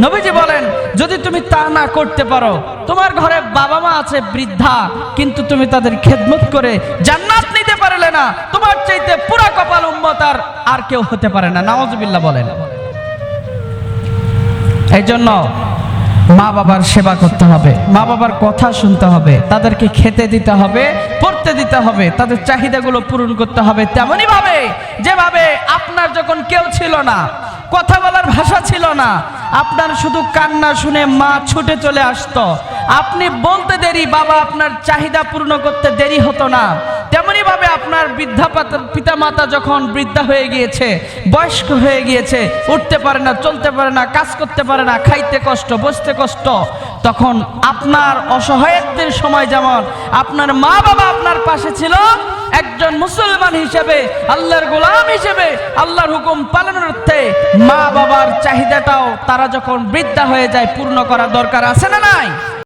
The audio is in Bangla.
নবীজি বলেন যদি তুমি তা না করতে পারো, তোমার ঘরে বাবা মা আছে বৃদ্ধা, কিন্তু তুমি তাদের খেদমত করে জান্নাত নিতে পারলে না, তোমার চাইতে পুরা কপাল উম্মত আর কেউ হতে পারে না। নাউজুবিল্লাহ বলেন। এই জন্য মা বাবার সেবা করতে হবে, মা বাবার কথা শুনতে হবে, তাদেরকে খেতে দিতে হবে, পড়তে দিতে হবে, তাদের চাহিদাগুলো পূরণ করতে হবে তেমনি ভাবে যেভাবে আপনার যখন কেউ ছিল না, কথা বলার ভাষা ছিল না, আপনার শুধু কান্না শুনে মা ছুটে চলে আসতো, আপনি বলতে দেরি বাবা আপনার চাহিদা পূর্ণ করতে দেরি হতো না, তেমনি ভাবে আপনার বৃদ্ধা পিতা মাতা যখন বৃদ্ধা হয়ে গিয়েছে, বয়স্ক হয়ে গিয়েছে, উঠতে পারে না, চলতে পারে না, কাজ করতে পারে না, খাইতে কষ্ট, বসতে কষ্ট, তখন আপনার অসহায়ত্বের সময় যেমন আপনার মা বাবা আপনার পাশে ছিল, একজন মুসলমান হিসেবে, আল্লাহর গোলাম হিসেবে, আল্লাহর হুকুম পালনের অর্থে মা বাবার চাহিদাটাও তারা যখন বৃদ্ধা হয়ে যায় পূর্ণ করা দরকার আছে না নাই?